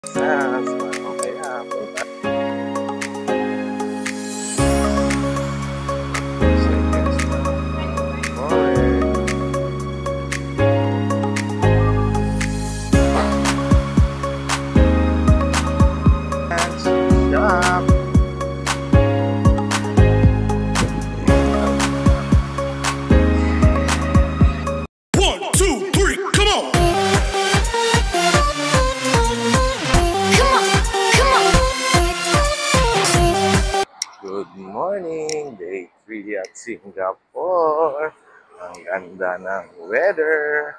Yes, mamaya punta seconds na forest. Shop. One, two, three, come on! Good morning, day 3 at Singapore. Ang ganda ng weather.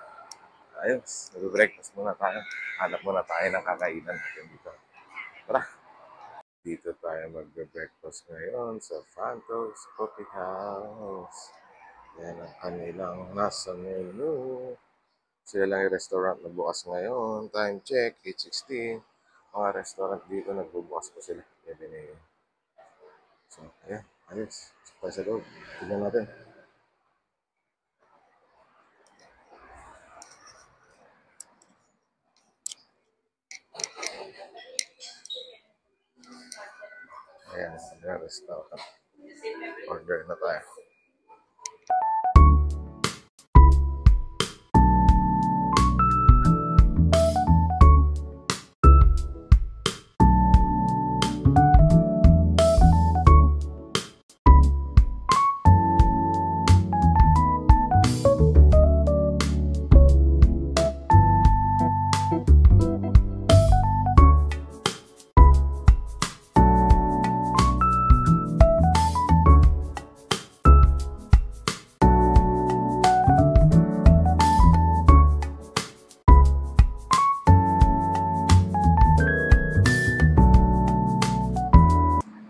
Ayos, mag-breakfast muna tayo. Hanap muna tayo ng kakainan natin dito. Tara, dito tayo mag-breakfast ngayon sa Fantos Coffee House. Yan ang kanilang nasa menu. Sila lang yung restaurant na bukas ngayon. Time check, 8:16. Mga restaurant dito nagbubukas pa sila. So, ayan, ayos. Tayo sa loob. Tignan natin. Ayan, restaurant. Order na tayo.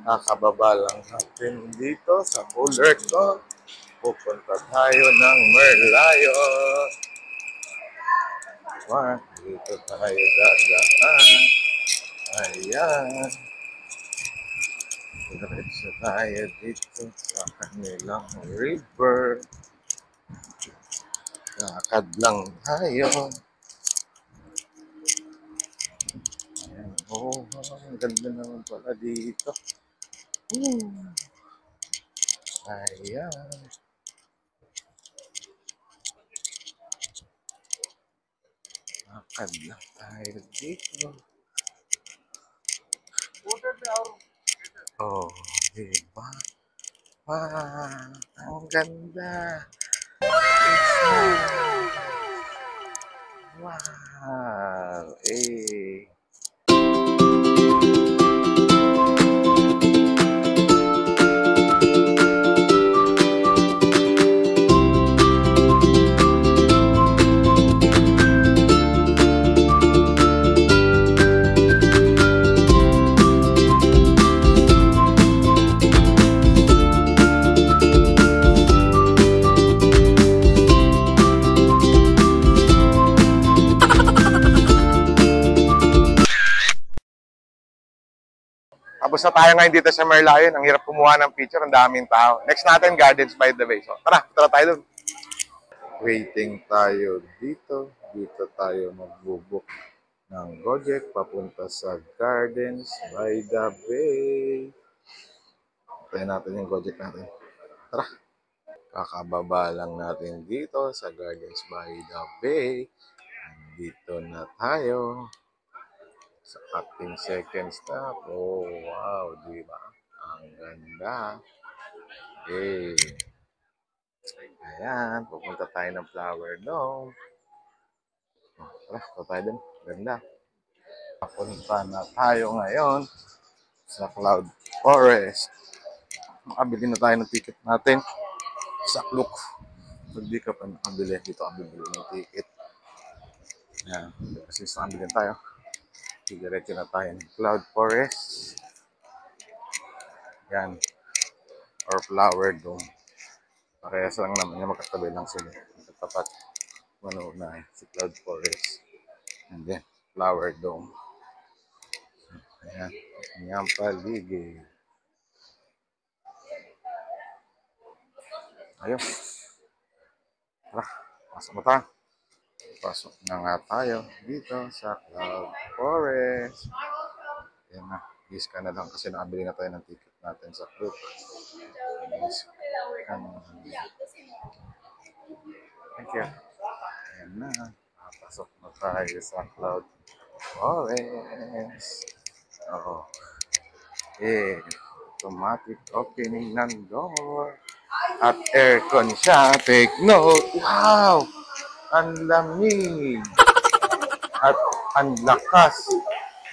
Nakababa lang natin dito sa cooler ko. Pupunta tayo ng Merlion. Dito tayo dadaan. Ayan. Diretso tayo dito sa kanilang river. Lakad lang tayo. Ayan. Oh, ang ganda naman pala dito. Ayan. Lakad lang tayo dito. Oh, diba? Wow, ang ganda. Wow, eh. Tapos na tayo ngayon dito sa Merlion. Ang hirap kumuha ng picture. Ang daming tao. Next natin, Gardens by the Bay. So, tara tayo dun. Waiting tayo dito. Dito tayo magbubook ng Gojek papunta sa Gardens by the Bay. Tayo natin yung Gojek natin. Tara. Kakababa lang natin dito sa Gardens by the Bay. Dito na tayo. Sa ating second stop. Oh, wow, di ba? Ang ganda. Okay. Ayan, pupunta tayo ng Flower Dome. Tara, tayo dun. Ganda. Papunta na tayo ngayon sa Cloud Forest. Makabili na tayo ng ticket natin sa Klook. Pag di ka pa nakabili, dito ka bibili ng ticket. Ayan, kasi sa kabili tayo. Diretso na tayo ng Cloud Forest. Yan. Or Flower Dome. Parehas lang naman yung magkatabi lang sila. Magkatapat. Manuna si Cloud Forest. And then, Flower Dome. Ayan. Ayan paligid. Ayun. Tara. Pasok na tayo. Pasok na nga tayo dito sa Cloud Forest. Yan na. Giska na lang kasi nakabili na tayo ng ticket natin sa Klook. Thank you. Yan na. Pasok na tayo sa Cloud Forest. Oo. Automatic opening ng door. At aircon siya. Take note. Wow! Ang lamig. At ang lakas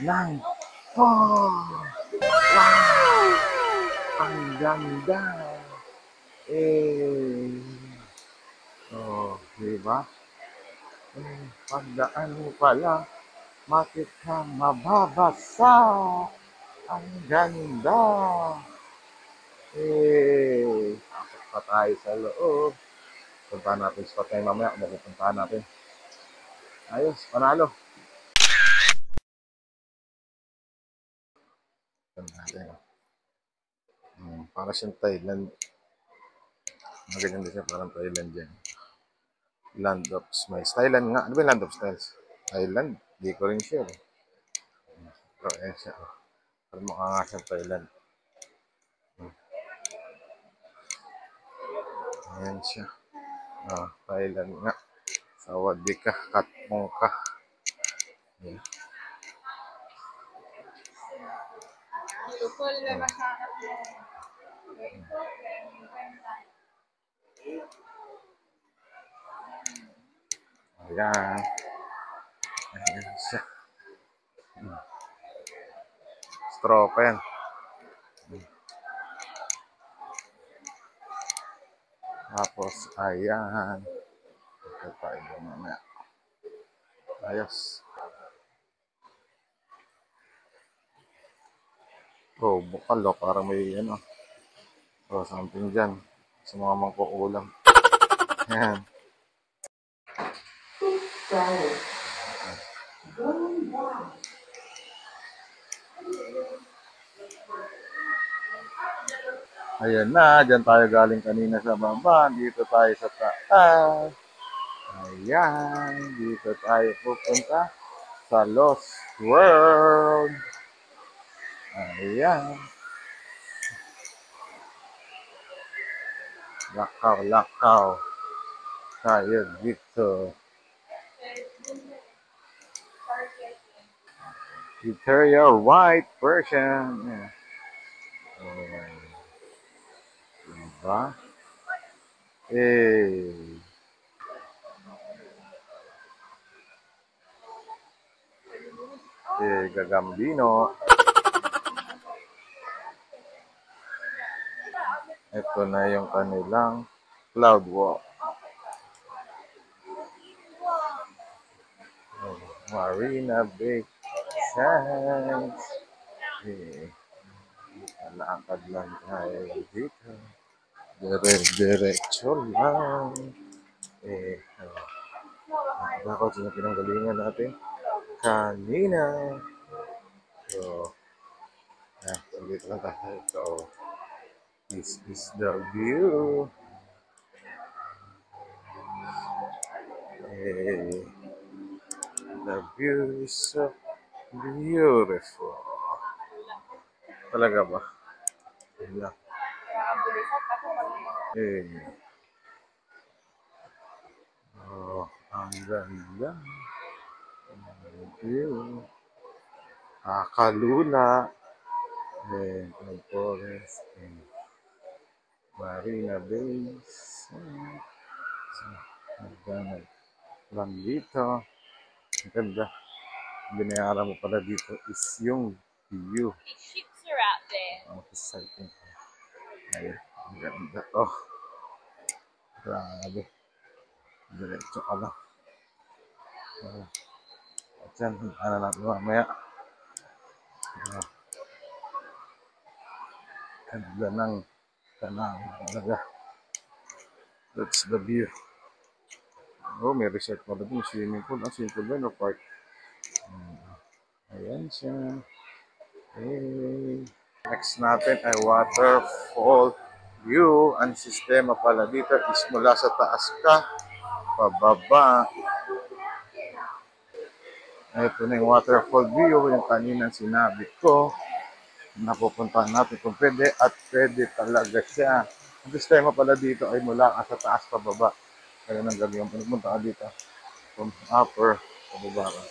ng wow! Ang ganda. Diba? Pagdaan mo pala, bakit kang mababasa? Ang ganda. Pasok pa tayo sa loob. Puntahan natin spot tayo mamaya. Mapupuntahan natin. Ayos, panalo. Para siyang Thailand. Magaling din siya, parang Thailand yan. Land of Smiles. Thailand nga. Ano ba yung Land of Smiles? Thailand. Di ko rin sure. Pero ayan siya. Pero mukha nga siyang Thailand. Ayan siya. Thailand nga. Sawadi ka. Katmong ka. Ayan. Ayan. Ayan siya. Stropa yan. Tapos, ayan. Ito tayo mamaya. Ayos. Bukal o. Parang may ano. Something dyan. Sa mga mangkukulam. Ayan. Ayan na, dyan tayo galing kanina sa baba. Dito tayo sa taas. Ayan, dito tayo pupunta sa Lost World. Ayan. Lakaw. Tayo dito. Interior white version. Diba? Gagambino. Ito na yung kanilang cloud walk. Marina Bay Sands. Lakad lang tayo dito. Diretso lang. Bakit yung pinanggalingan natin kanina. So, dito lang tayo. So, this is the view. The view is so beautiful. Talaga ba? Yeah. Ang ganda. View. Kalula. Cloud Forest. Marina Bay. Magdanag lang dito. Ang ganda. Binayaran mo pala dito is yung view. Ships are out there. Exciting. Ayun. Ang ganda. Grabe. Diretso ka lang. At yan, ano natin mamaya. Ganda ng tanang talaga. That's the view. May resort pa doon. Swimming pool. Swimming pool ba? Park. Ayan siya. Next natin ay waterfall view. Ang sistema pala dito is mula sa taas ka, pababa. Ito na yung waterfall view, yung kanina sinabi ko. Napupuntahan natin kung pwede at pwede talaga siya. Ang sistema pala dito ay mula ka sa taas pababa. Kaya nang gagawin, pumunta ka dito from upper pababa ka.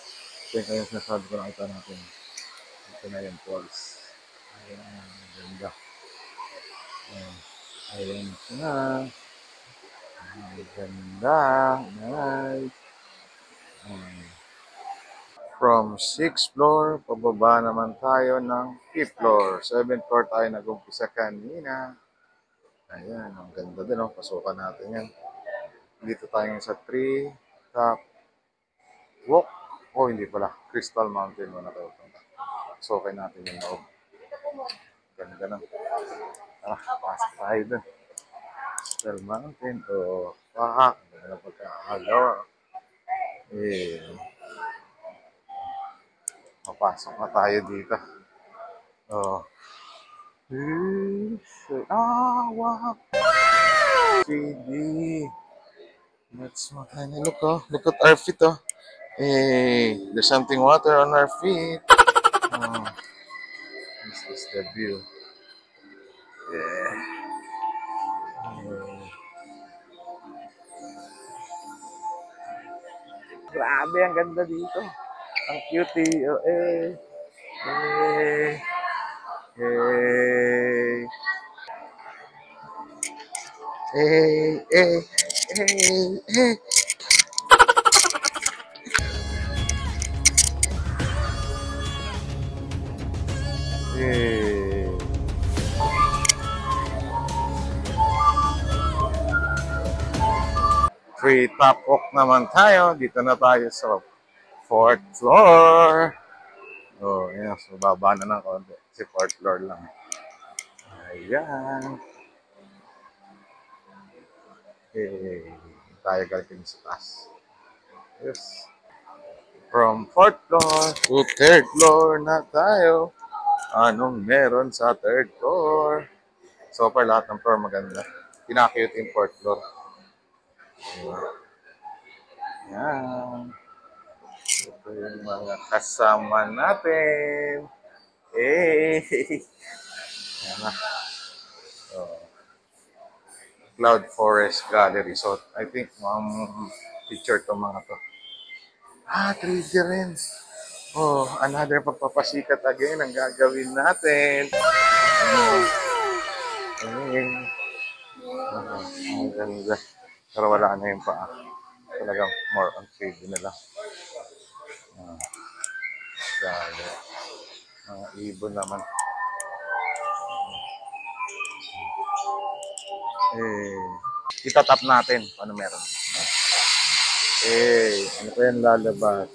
Ito yung sinasabi ko nakita natin. Ito na yung falls. Ayan, ang ganda. Ayan, ayan na. Ang ganda. Nice. Ayan. From 6th floor, pababa naman tayo ng 5th floor. 7th floor tayo nag-umpisa kanina. Ayan, ang ganda din, oh. Pasukan natin yan. Dito tayo sa 3 top walk. Oh, hindi pala. Crystal Mountain muna tayo punta. Pasukin natin yung loob. Ganda na. Tara, pasok tayo dun. Crystal Mountain. Oh, pahak. Ganda na pagkakagawa. Eh, papasok na tayo dito. Oh. Wow! 3D. That's what I look, oh. Look at our feet, oh. Hey, there's something water on our feet. Oh, this is the view. Yeah. Oh. Grabe, ang ganda dito. Ang cutie. Oh, eh. Eh. Eh. Eh. Eh. Eh. Eh. Eh. Free top walk naman tayo. Dito na tayo sa 4th floor. Oh, yun. So, baba na ng konti. Si 4th floor lang. Ayan. Okay. Tayo galing sa taas. Yes. From 4th floor to 3rd floor na tayo. Anong meron sa 3rd floor? So far, lahat ng floor maganda. Pinakute yung 4th floor. Ayan. Ito yung mga kasama natin. Hey! Ayan na. Oh. Cloud Forest Gallery. So, I think, picture to mga to. 3D rin. Oh, another pagpapasikat again ang gagawin natin. Ayun. Ang ganda. Pero wala na yung paa. Talagang more on 3D na lang. Grabe. Mga ibon naman. Itatap natin kung ano meron. Ano pa yan lalabas?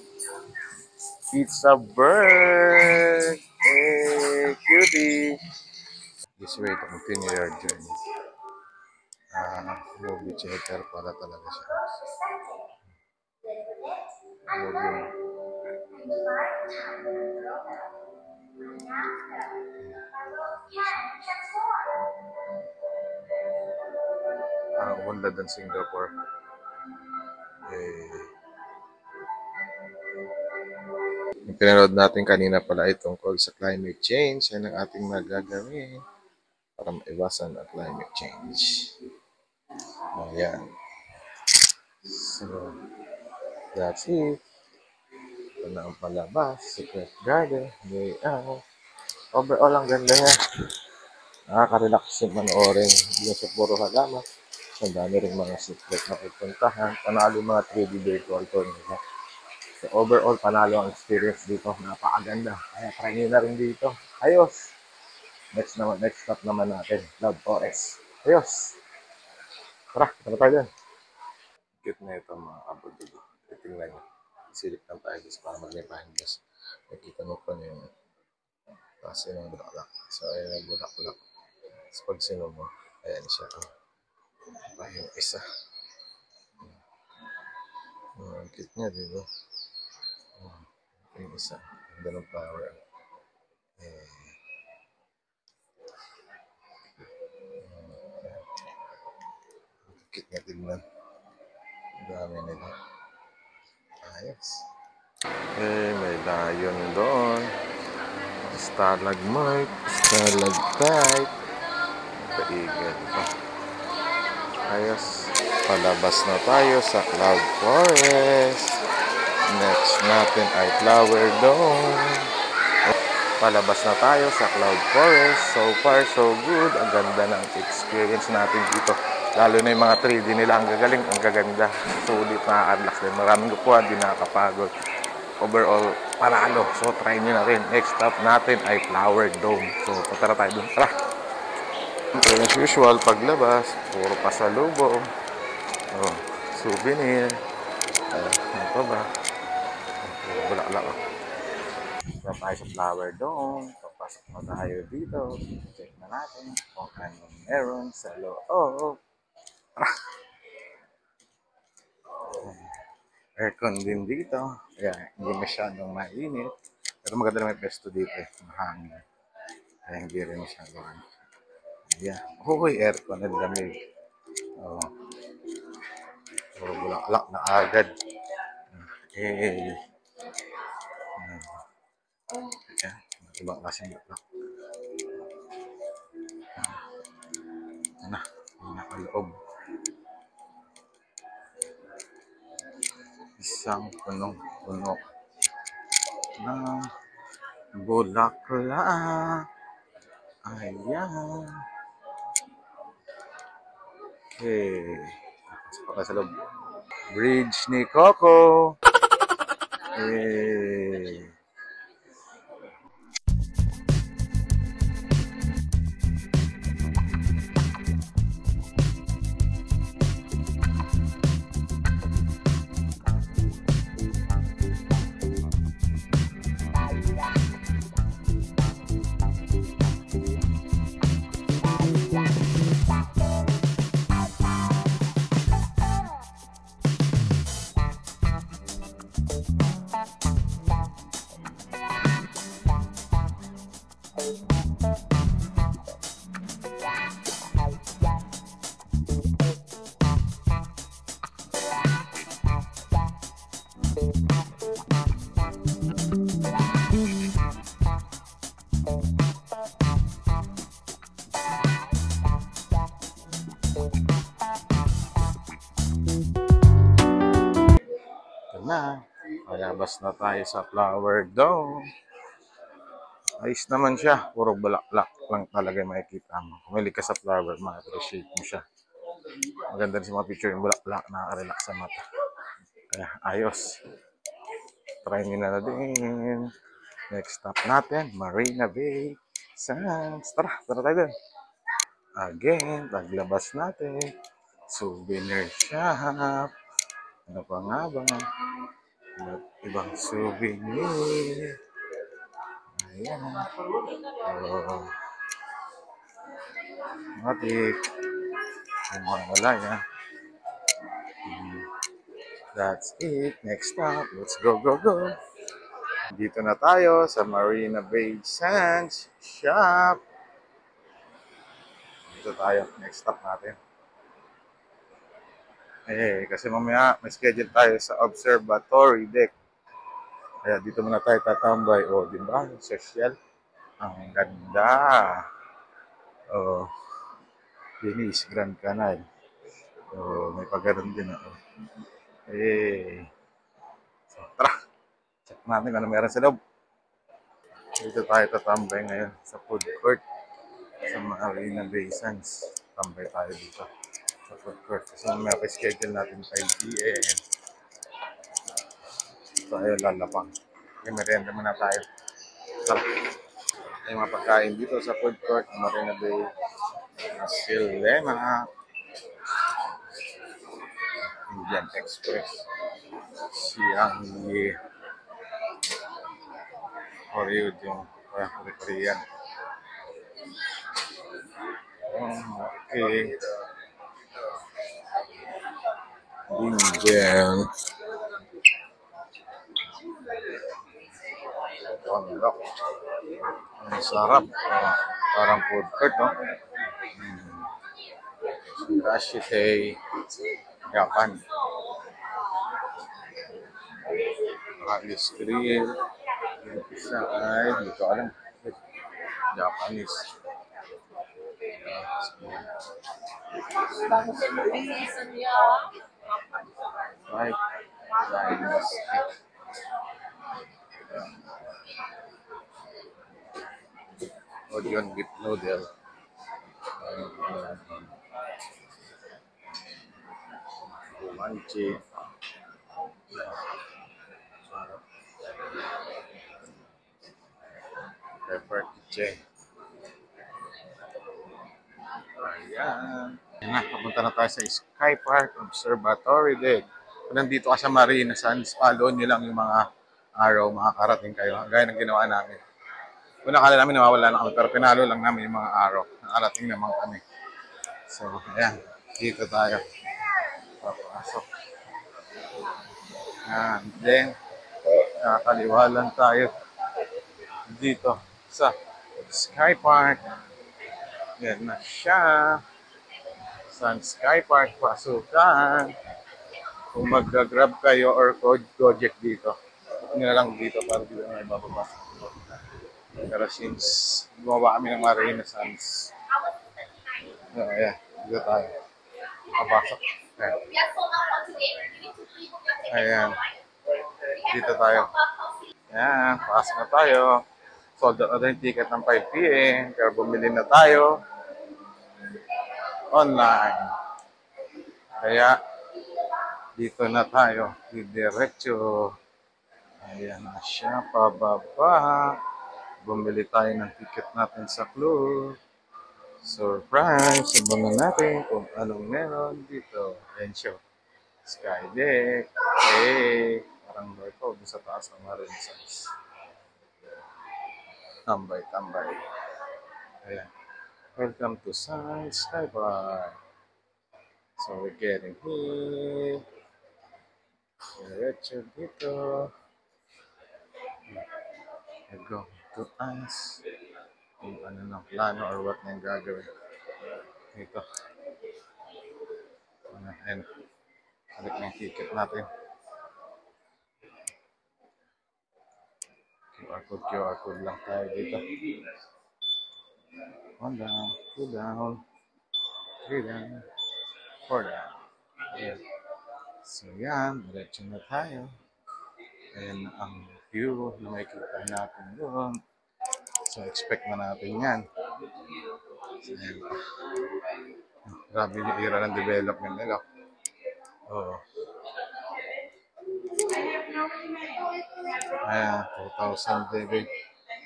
Pizza bird! Cutie! This way to continue your journey. Movie theater pala talaga siya. Movie. Gunda din Singapore. Yung pinanood natin kanina pala ay tungkol sa climate change. Yan ang ating magagawin para maiwasan ang climate change. Ayan. So, that's it. Ito na ang palabas. Secret Garden. Overall, ang ganda niya. Nakaka-relax yung manoorin. Hindi sa puro halaman. Ang dami rin mga secret na pupuntahan. Panalo yung mga 3D virtual tour nila. So overall, panalo ang experience dito. Napakaganda. Kaya try nyo na rin dito. Ayos! Next stop naman natin. Cloud Forest. Ayos! Tara, tara tayo dyan. Cute na ito mga kabudod. Titingnan nyo. Silip lang tayo guys para mag-behind us. Nakita mo pa na yung kasi ng bulaklak. So, ayan yung bulaklak. So, pag sino mo, ayan siya. Yung isa. Ang cute niya, diba? Yung isa. Ganda ng flower. Cute niya tignan. Ang dami nila. Ayos. May lion doon. Stalagmite, stalagtite. Paigal pa. Ayos. Palabas na tayo sa Cloud Forest. Next natin ay Flower Dome. Palabas na tayo sa Cloud Forest. So far, so good. Ang ganda ng experience natin dito. Lalo na yung mga 3D nila. Ang gagaling, ang gaganda. Sulit, nakaka-relax din. Maraming kupuan, di nakakapagod. Overall, panalo. So, try nyo na rin. Next stop natin ay Flower Dome. So, patara tayo dun. Tara! As usual, paglabas, puro pasalubong. Oh, souvenir. Ano pa ba? Bulaklak. Punta tayo sa Flower Dome. Papasok na tayo dito. Check na natin kung anong meron sa loob. Aircon din dito. Kaya hindi masyadong mainit. Pero maganda na may pesto dito eh. Mahangin. Kaya hindi rin masyadong ano. Yeah. Uy, aircon na lamig. Oh. Puro bulaklak na agad. Eh. Ayan. Ibang klaseng bulaklak. Ano? Nakaloob. Isang punong-puno ng bulaklak. Ayan. Okay. Pasok sa loob. Bridge ni Coco. Eh. Ito na. Palabas na tayo sa Flower Dome. Ayos naman siya. Puro bulaklak lang talaga makikita mo. Kumili ka sa flower, ma-appreciate mo siya. Maganda rin sa mga picture yung bulaklak. Nakaka-relax sa mata. Kaya ayos. Try nyo na din. Next stop natin, Marina Bay Sands. Tara tayo din. Again, paglabas natin. Souvenir shop. Ano pa nga ba? Ibang souvenir. Ayan. Oh. Matik. Yung mga wala yan. That's it. Next stop. Let's go. Dito na tayo sa Marina Bay Sands Shop. Dito tayo. Next stop natin. Kasi mamaya may schedule tayo sa observatory deck. Kaya dito muna tayo tatambay. O, di ba? Social. Ang ganda. O, Venice Grand Canal. O, may pagkaroon din ako. So, tara. Check natin kung ano meron sa loob. Dito tayo tatambay ngayon sa food court sa Marina Bay Sands. Tambay tayo dito sa food court. Kasi mamaya pa-schedule natin 5 p.m. Tayo lalapang. Okay, merienda muna tayo. Tara. May mga pagkain dito sa food court ng Marina Bay. Silema. Indian Express. Siangyi. Korean yung Korean. Okay. Indian. Kondok. Ang sarap. Parang food court, no? Rashitei. Japan. Alice Grill. Yung isa ay, dito alam. Japanese. Right. Dynasty. Odion beef noodle. Manchi. Pepper kitchen. Ayan. Ayan na, papunta na tayo sa Sky Park Observatory din. Kung nandito ka sa Marina Sands, follow nyo lang yung mga araw, makakarating kayo. Gaya ng ginawa namin. Una kala namin nawawala na kami, pero pinalo lang namin yung mga araw. Nakarating naman kami. So, ayan. Dito tayo. Papasok. Ayan. Then, nakakaliwa lang tayo dito sa Sky Park. Yan na siya. Sa Sky Park, pasukan. Kung mag-grab kayo or Gojek dito, nyo na lang dito para dito na ibababa. Pero since gumawa kami ng Marina Sands, ayan, dito tayo. Papasok. Ayan. Dito tayo. Ayan, pasok na tayo. Sold out na yung ticket ng 5 p.m. Pero bumili na tayo online. Kaya, dito na tayo. Diretso. Ayan na siya, pababa. Bumili tayo ng ticket natin sa club. Surprise! Abangan natin kung anong meron dito. Ayan siya. Skydeck. Hey! Parang ito sa taas ng Marine Sands. Tambay. Ayan. Welcome to Sands Sky Park. So we're getting here. Diretso dito. We're going to ask kung ano ng plano or what na yung gagawin. Dito. Ayan. Halik na yung ticket natin. QR code lang tayo dito. 1 down, 2 down, 3 down, 4 down. Ayan. So yan, diretso na tayo. Ayan ang view na makikita natin doon. So expect na natin yan. So, ayan. Grabe yung era ng development nila. Oo. Ayan, 2007.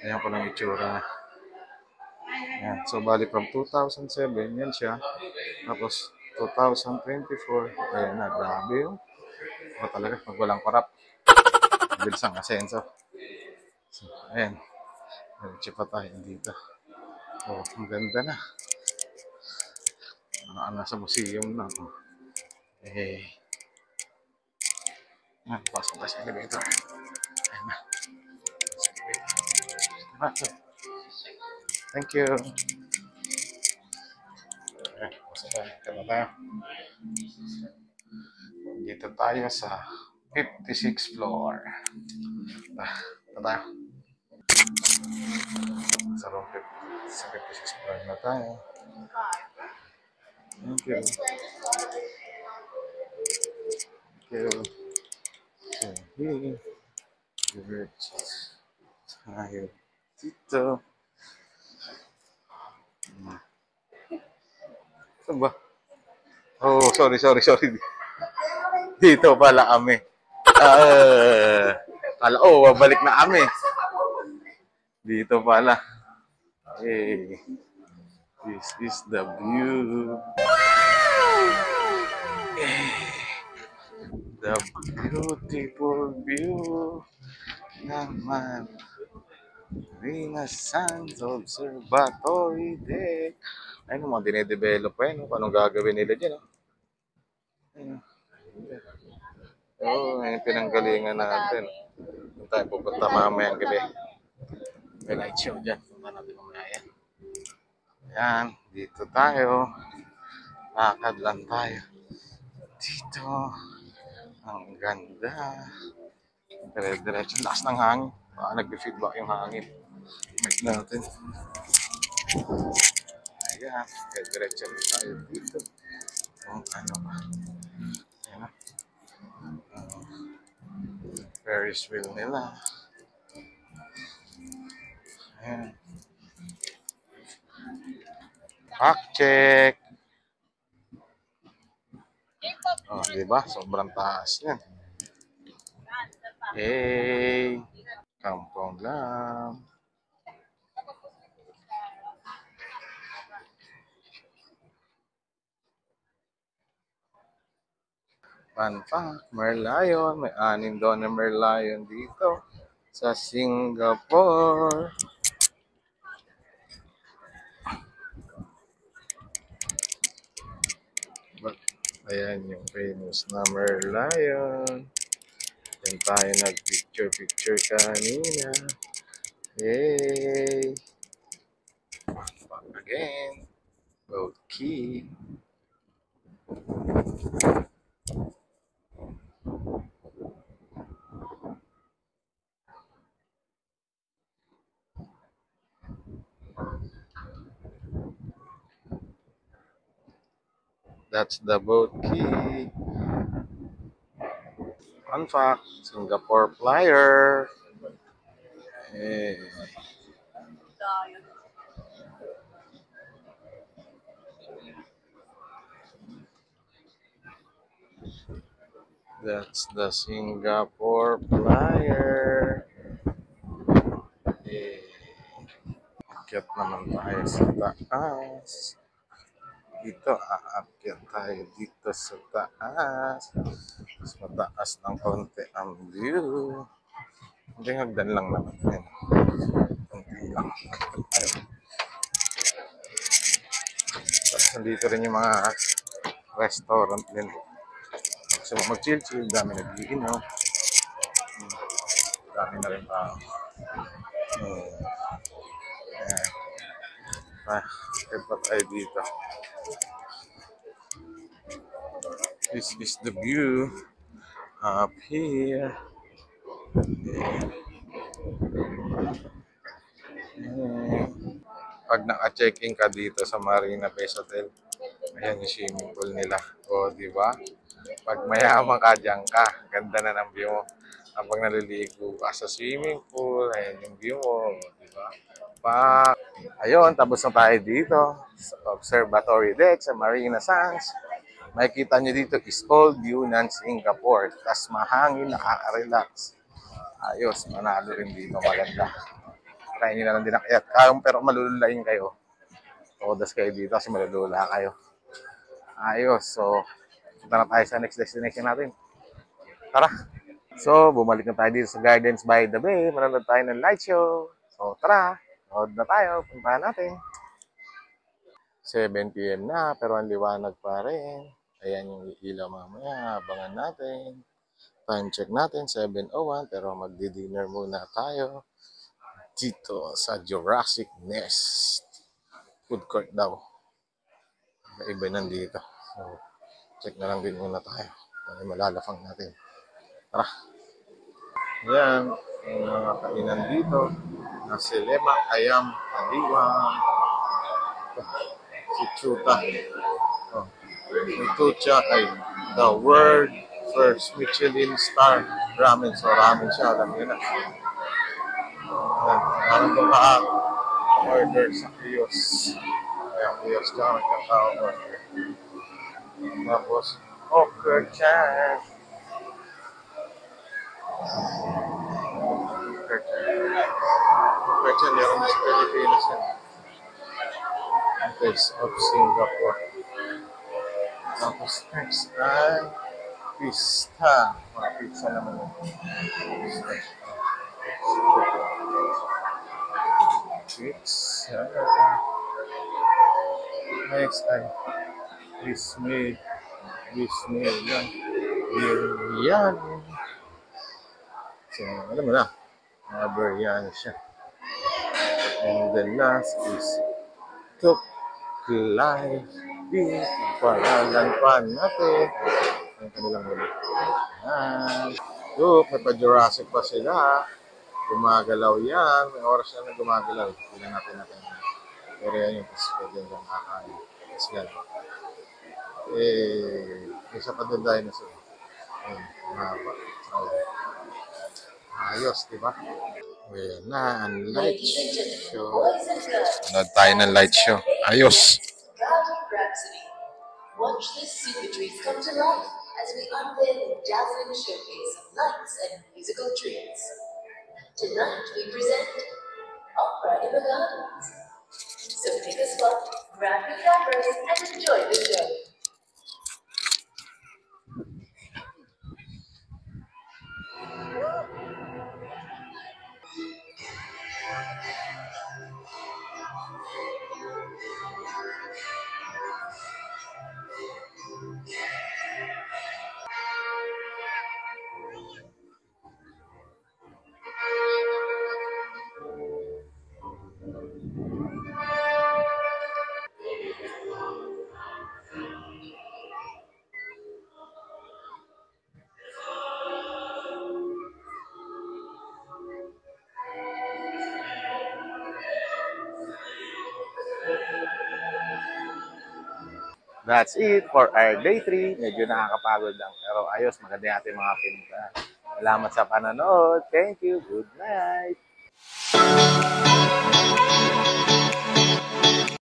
Ayan po lang itsura na. Ayan. So, bali from 2007, yan siya. Tapos, 2024, ayan na, grabe yun. O talaga, pag walang korap, bilis ang asenso. So, ayan. Diretso pa tayo dito. Oh, ang ganda na. Nasa museum na. Oh. Eh. Pasok na sa elevator. Ayan na. Thank you. Pasok tayo. Dito tayo sa 56th floor. Dito tayo. Sa room 50, sa 56th floor na tayo. Thank you. So, here. Diretso tayo dito. Saan ba? Oh, sorry. Dito pala kami. Babalik na kami. Dito pala. Hey, this is the view. The beautiful view naman. Marina Sands Observatory Deck. Ayun, mga dinedevelop pa yun. Anong gagawin nila dyan? Ayun. Ayun, pinanggalingan natin. Doon tayo pupunta mamayang gabi. May light show dyan. Punta natin mamaya yan. Ayan, dito tayo. Lakad lang tayo. Dito. Ang ganda. Dire-diretso. Lakas ng hangin. Baka nag-feedback yung hangin. Mic natin. Ayan. Dire-diretso tayo dito. Kung ano ba. Ayan na. Ferris wheel nila. Ayan. Fact check. Oh, diba? Sobrang taas yan. Hey. Kampong lang. Fun fact, Merlion. May 6 daw na Merlion dito sa Singapore. Ayan yung famous na Merlion. Yan tayo nag-picture kanina. Yay! Back again. Okay. That's the boat key. Fun fact, Singapore Flyer. Hey. That's the Singapore Flyer. Hey. Akyat naman tayo sa taas. Dito, aakyat tayo dito sa taas. Mas mataas ng konti ang view. Hindi, hagdan lang naman. Yan. Konti lang. Ayun. Tapos nandito rin yung mga restaurant din. Gusto mo mag-chill-chill, dami nag-iinom. Dami na rin tao. Ayan. Kahit pa tayo dito. This is the view up here. Pag naka-check-in ka dito sa Marina Bay Hotel, ayan yung swimming pool nila. O, di ba? Pag mayaman ka, dyan ka. Ganda na ng view mo. Habang naliligo ka sa swimming pool, ayan yung view mo. Di ba? Ayun, tapos na tayo dito sa observatory deck sa Marina Sands. Makikita nyo dito is all view ng Singapore. Tapos mahangin, nakaka-relax. Ayos, manalo rin dito. Maganda. Try nyo na lang din akyat. Pero malululain kayo. Todas kayo dito kasi malulula kayo. Ayos. So, punta na tayo sa next destination natin. Tara! So, bumalik na tayo dito sa Gardens by the Bay. Manonood tayo ng light show. So, tara! Nood na tayo. Puntahan natin. 7 p.m. na, pero ang liwanag pa rin. Ayan yung ilaw mamaya. Abangan natin. Time check natin, 7:01. Pero magdi-dinner muna tayo dito sa Jurassic Nest. Food court daw. Iba nandito. So, check na lang din muna tayo. Ay, malalafang natin. Tara. Yan. Yung mga kainan dito. Nasi lemak, ayam, aliwang. Si Chuta. Oh. Ito siya ay the world first Michelin star ramen. So, ramen siya. Alam niyo na. Parang ito order sa kiosk. Ayan, kiosk ka. Order. Tapos, okra chan. Okra chan, meron sa Pilipinas yan. Taste of Singapore. Tapos next ay pista. Mga pizza naman yun. Pizza. Next ay Bismillah. Biryani. So, alam mo na. Biryani siya. And the last is Tuk Live Beef. Palalan pa natin. Ang kanilang ulit. Look, may pa-Jurassic pa sila. Gumagalaw yan. May oras na gumagalaw. Hindi na natin. Pero yan yung pwede lang kakain. Tapos gano'n. Isa pa din dinosaur. Ayun, mahaba. Ayos, di ba? Ayan na, ang light show. Nanood tayo ng light show. Ayos. Watch this super treats come to life as we unveil a dazzling showcase of lights and musical treats. Tonight we present Opera in the Gardens. So take a spot, grab your cameras, and enjoy the show. That's it for our day 3. Medyo nakakapagod lang. Pero ayos, maganda yung ating mga pinta. Salamat sa panonood. Thank you. Good night.